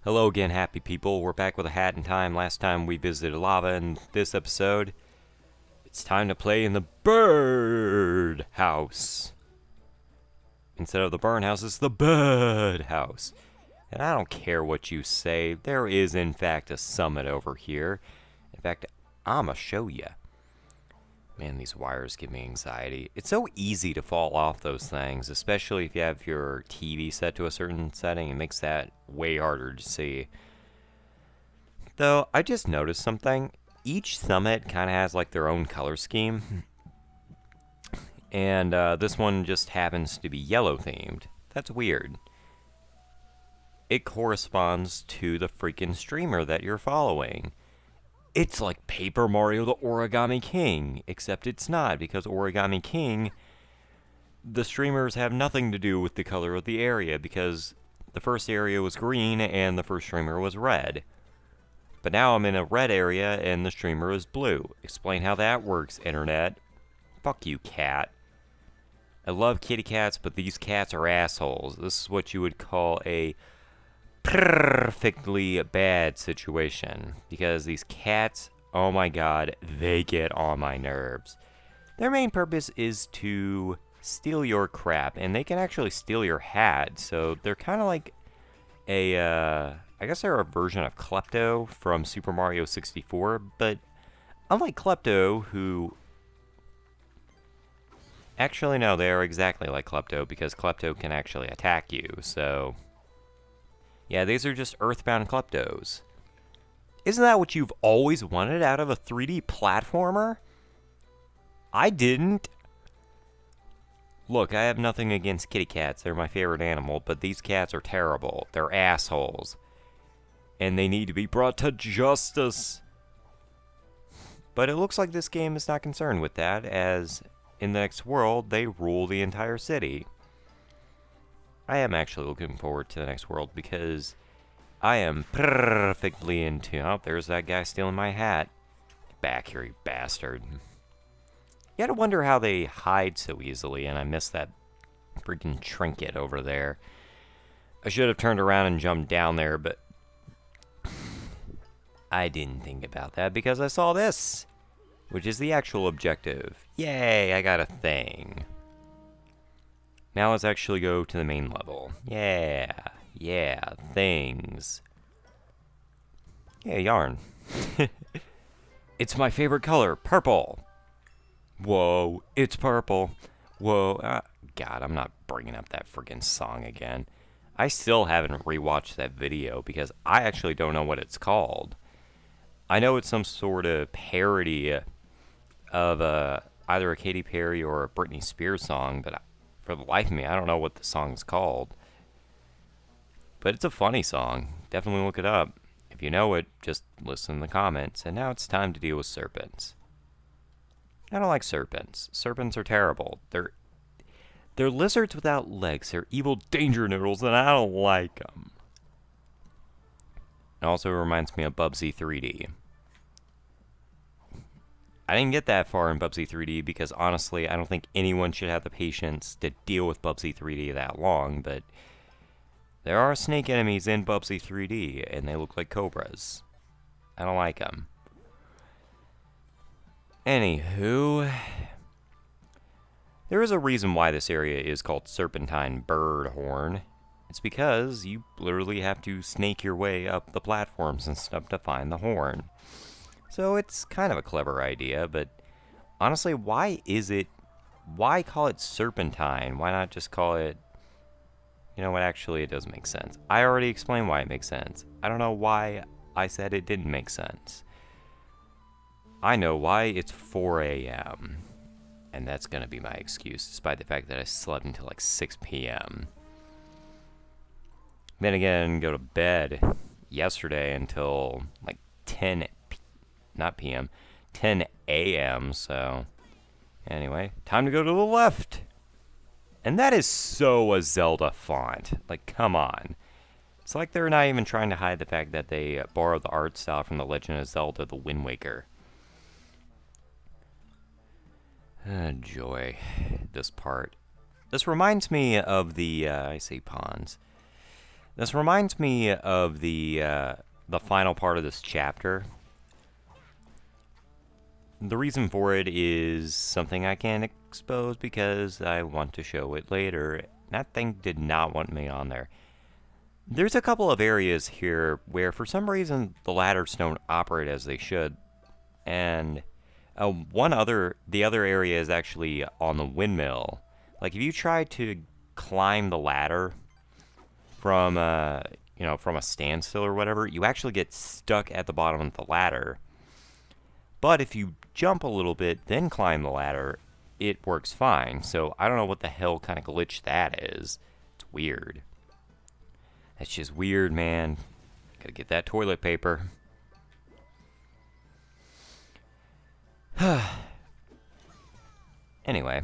Hello again, happy people. We're back with a hat in time. Last time we visited lava. In this episode, it's time to play in the Birdhouse. Instead of the Burnhouse, it's the Birdhouse. And I don't care what you say, there is in fact a summit over here. In fact, I'ma show ya. Man, these wires give me anxiety. It's so easy to fall off those things, especially if you have your TV set to a certain setting. It makes that way harder to see. Though, I just noticed something. Each summit kind of has like their own color scheme. And this one just happens to be yellow themed. That's weird. It corresponds to the freaking streamer that you're following. It's like Paper Mario the Origami King, except it's not, because Origami King, the streamers have nothing to do with the color of the area, because the first area was green and the first streamer was red. But now I'm in a red area and the streamer is blue. Explain how that works, internet. Fuck you, cat. I love kitty cats, but these cats are assholes. This is what you would call a perfectly bad situation, because these cats, oh my god, they get on my nerves. Their main purpose is to steal your crap, and they can actually steal your hat, so they're kind of like I guess they're a version of Klepto from Super Mario 64, but unlike Klepto, who actually no, they are exactly like Klepto, because Klepto can actually attack you, so yeah, these are just Earthbound Kleptos. Isn't that what you've always wanted out of a 3D platformer? I didn't. Look, I have nothing against kitty cats. They're my favorite animal, but these cats are terrible. They're assholes. And they need to be brought to justice. But it looks like this game is not concerned with that, as in the next world, they rule the entire city. I am actually looking forward to the next world because I am perfectly into... Oh, there's that guy stealing my hat. Get back here, you bastard. You gotta wonder how they hide so easily, and I missed that freaking trinket over there. I should have turned around and jumped down there, but I didn't think about that because I saw this, which is the actual objective. Yay, I got a thing. Now let's actually go to the main level. Yeah, things. Yeah, yarn. It's my favorite color, purple. Whoa, it's purple. Whoa, God, I'm not bringing up that friggin' song again. I still haven't rewatched that video because I actually don't know what it's called. I know it's some sort of parody of either a Katy Perry or a Britney Spears song, but for the life of me, I don't know what the song's called. But it's a funny song. Definitely look it up. If you know it, just listen in the comments. And now it's time to deal with serpents. I don't like serpents. Serpents are terrible. They're lizards without legs. They're evil danger noodles, and I don't like them. It also reminds me of Bubsy 3D. I didn't get that far in Bubsy 3D because honestly, I don't think anyone should have the patience to deal with Bubsy 3D that long, but there are snake enemies in Bubsy 3D, and they look like cobras. I don't like them. Anywho, there is a reason why this area is called Serpentine Birdhorn. It's because you literally have to snake your way up the platforms and stuff to find the horn. So it's kind of a clever idea, but honestly, why call it Serpentine? Why not just call it, you know what, actually it does make sense. I already explained why it makes sense. I don't know why I said it didn't make sense. I know why. It's 4 a.m. And that's going to be my excuse, despite the fact that I slept until like 6 p.m. Then again, go to bed yesterday until like 10 a.m. So anyway, time to go to the left. And that is so a Zelda font. Like, come on. It's like they're not even trying to hide the fact that they borrowed the art style from The Legend of Zelda: The Wind Waker. Joy, this part. This reminds me of the, I say ponds. This reminds me of the final part of this chapter. The reason for it is something I can't expose because I want to show it later. That thing did not want me on there. There's a couple of areas here where for some reason the ladders don't operate as they should. And the other area is actually on the windmill. Like if you try to climb the ladder from from a standstill or whatever, you actually get stuck at the bottom of the ladder. But if you jump a little bit, then climb the ladder, it works fine. So I don't know what the hell kind of glitch that is. It's weird. That's just weird, man. Gotta get that toilet paper. Anyway,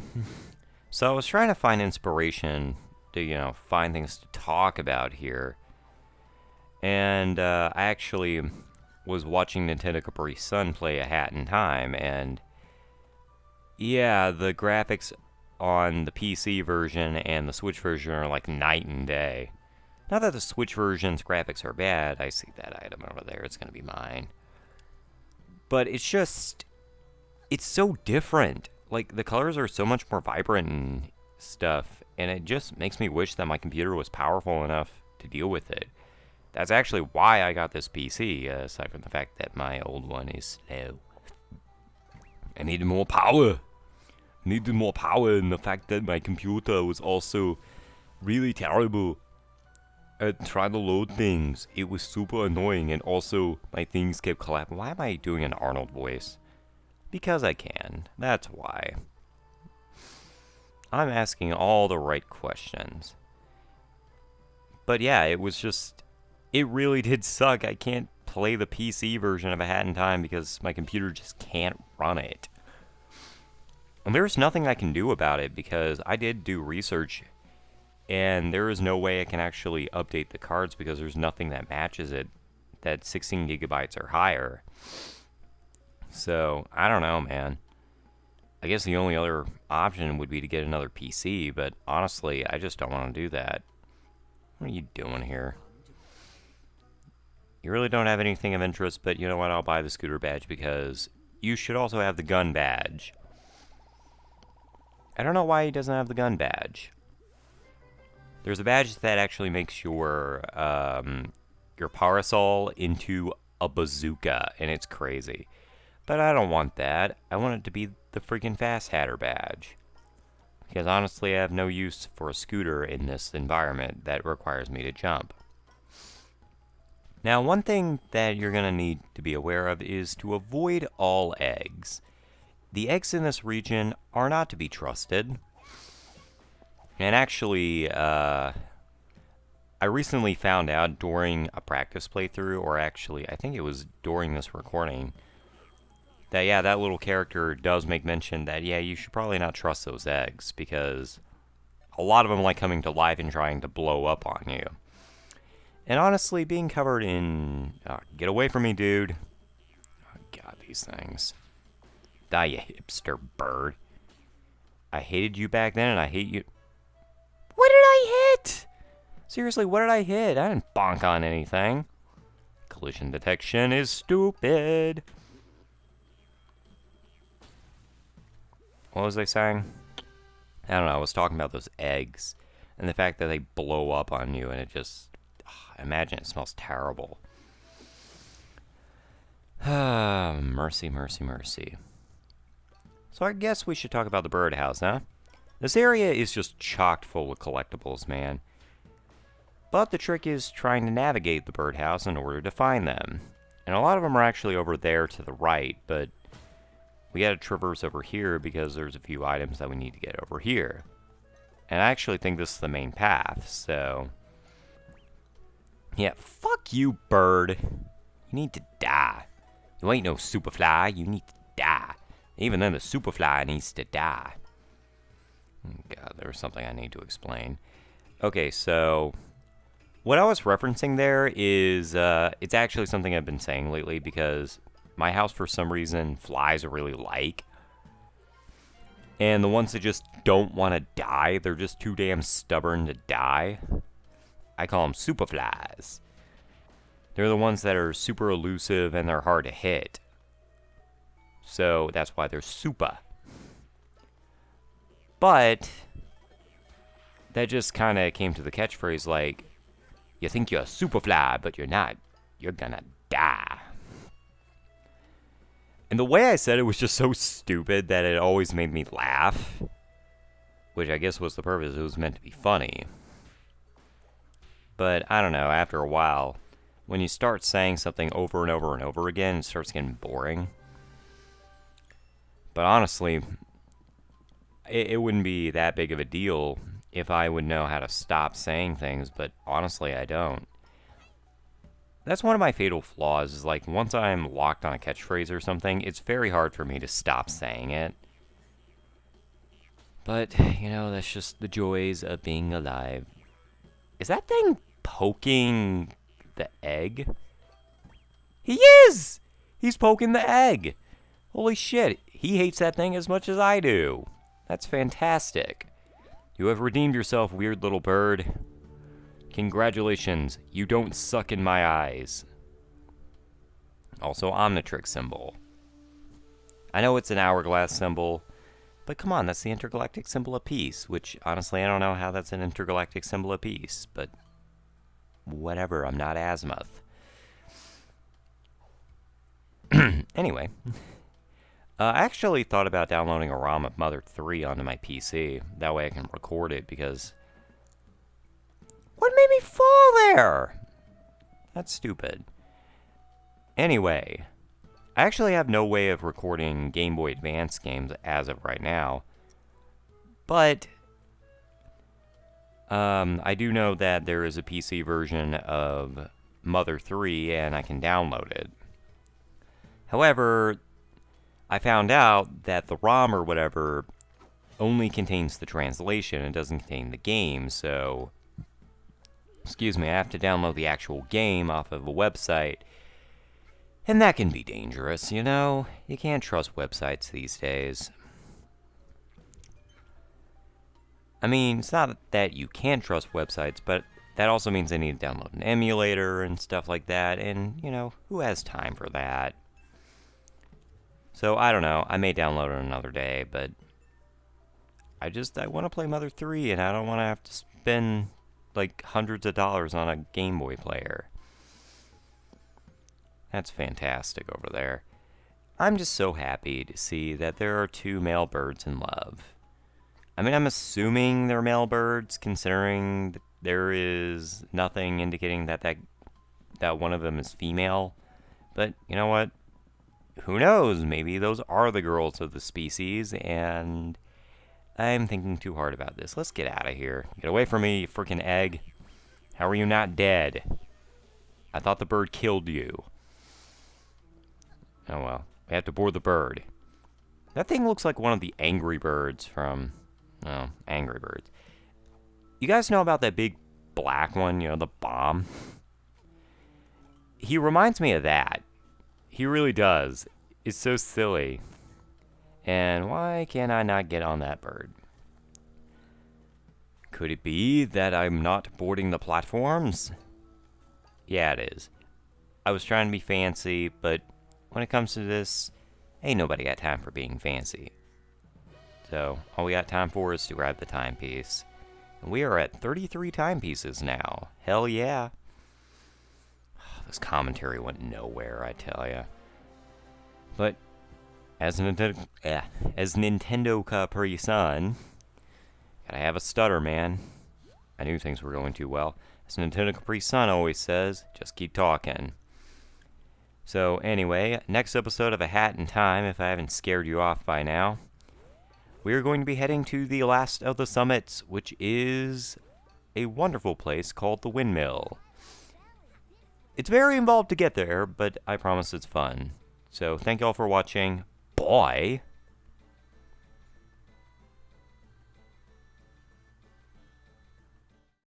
so I was trying to find inspiration to, find things to talk about here. And I actually was watching Nintendo Capri Sun play A Hat in Time, and yeah, the graphics on the PC version and the Switch version are like night and day. Not that the Switch version's graphics are bad. I see that item over there. It's going to be mine. But it's so different. Like, the colors are so much more vibrant and stuff, and it just makes me wish that my computer was powerful enough to deal with it. That's actually why I got this PC, aside from the fact that my old one is slow. I needed more power. And the fact that my computer was also really terrible at trying to load things. It was super annoying, and also my things kept collapsing. Why am I doing an Arnold voice? Because I can. That's why. I'm asking all the right questions. But yeah, it really did suck. I can't play the PC version of A Hat in Time because my computer just can't run it. And there's nothing I can do about it because I did do research and there is no way I can actually update the cards because there's nothing that matches it that's 16 gigabytes or higher. So, I don't know, man. I guess the only other option would be to get another PC, but honestly, I just don't want to do that. What are you doing here? You really don't have anything of interest, but you know what? I'll buy the scooter badge because you should also have the gun badge. I don't know why he doesn't have the gun badge. There's a badge that actually makes your parasol into a bazooka, and it's crazy. But I don't want that. I want it to be the freaking Fast Hatter badge. Because honestly, I have no use for a scooter in this environment that requires me to jump. Now, one thing that you're going to need to be aware of is to avoid all eggs. The eggs in this region are not to be trusted. And actually, I recently found out during a practice playthrough, or actually, I think it was during this recording, that, yeah, that little character does make mention that, yeah, you should probably not trust those eggs, because a lot of them like coming to life and trying to blow up on you. And honestly, being covered in... get away from me, dude. Oh, God, these things. Die, you hipster bird. I hated you back then, and I hate you... What did I hit? Seriously, what did I hit? I didn't bonk on anything. Collision detection is stupid. What was I saying? I don't know, I was talking about those eggs. And the fact that they blow up on you, and it just... I imagine it smells terrible. Mercy, mercy, mercy. So I guess we should talk about the birdhouse, huh? This area is just chocked full of collectibles, man. But the trick is trying to navigate the birdhouse in order to find them. And a lot of them are actually over there to the right, but we gotta traverse over here because there's a few items that we need to get over here. And I actually think this is the main path, so... Yeah, fuck you, bird. You need to die. You ain't no Superfly, you need to die. Even then, the Superfly needs to die. God, there was something I need to explain. Okay, so... what I was referencing there is, it's actually something I've been saying lately because my house, for some reason, flies really like. And the ones that just don't want to die, they're just too damn stubborn to die. I call them superflies. They're the ones that are super elusive and they're hard to hit. So that's why they're super. But that just kind of came to the catchphrase like, you think you're a superfly, but you're not. You're gonna die. And the way I said it was just so stupid that it always made me laugh. Which I guess was the purpose. It was meant to be funny. But I don't know, after a while, when you start saying something over and over and over again, it starts getting boring. But honestly, it wouldn't be that big of a deal if I would know how to stop saying things, but honestly, I don't. That's one of my fatal flaws, is like, once I'm locked on a catchphrase or something, it's very hard for me to stop saying it. But, you know, that's just the joys of being alive. Is that thing poking the egg? He is! He's poking the egg! Holy shit, he hates that thing as much as I do. That's fantastic. You have redeemed yourself, weird little bird. Congratulations, you don't suck in my eyes. Also, Omnitrix symbol. I know it's an hourglass symbol, but come on, that's the intergalactic symbol of peace, which, honestly, I don't know how that's an intergalactic symbol of peace, but whatever, I'm not Azimuth. Anyway, I actually thought about downloading a ROM of Mother 3 onto my PC. That way I can record it, because... What made me fall there? That's stupid. Anyway, I actually have no way of recording Game Boy Advance games as of right now. But I do know that there is a PC version of Mother 3 and I can download it. However, I found out that the ROM or whatever only contains the translation. It doesn't contain the game, so... Excuse me, I have to download the actual game off of a website. And that can be dangerous, you know? You can't trust websites these days. I mean, it's not that you can't trust websites, but that also means I need to download an emulator and stuff like that, and, you know, who has time for that? So, I don't know, I may download it another day, but I want to play Mother 3, and I don't want to have to spend, like, hundreds of dollars on a Game Boy player. That's fantastic over there. I'm just so happy to see that there are two male birds in love. I mean, I'm assuming they're male birds, considering that there is nothing indicating that one of them is female. But, you know what? Who knows? Maybe those are the girls of the species, and I'm thinking too hard about this. Let's get out of here. Get away from me, you freaking egg. How are you not dead? I thought the bird killed you. Oh well. We have to board the bird. That thing looks like one of the Angry Birds from... Oh, Angry Birds. You guys know about that big black one, you know, the bomb? He reminds me of that. He really does. It's so silly. And why can I not get on that bird? Could it be that I'm not boarding the platforms? Yeah, it is. I was trying to be fancy, but when it comes to this, ain't nobody got time for being fancy. So, all we got time for is to grab the timepiece. And we are at 33 timepieces now. Hell yeah. This commentary went nowhere, I tell ya. But, as Nintendo Capri Sun, gotta have a stutter, man. I knew things were going too well. As Nintendo Capri Sun always says, just keep talking. So, anyway, next episode of A Hat in Time, if I haven't scared you off by now, we are going to be heading to the last of the summits, which is a wonderful place called the Windmill. It's very involved to get there, but I promise it's fun. So, thank y'all for watching. Bye!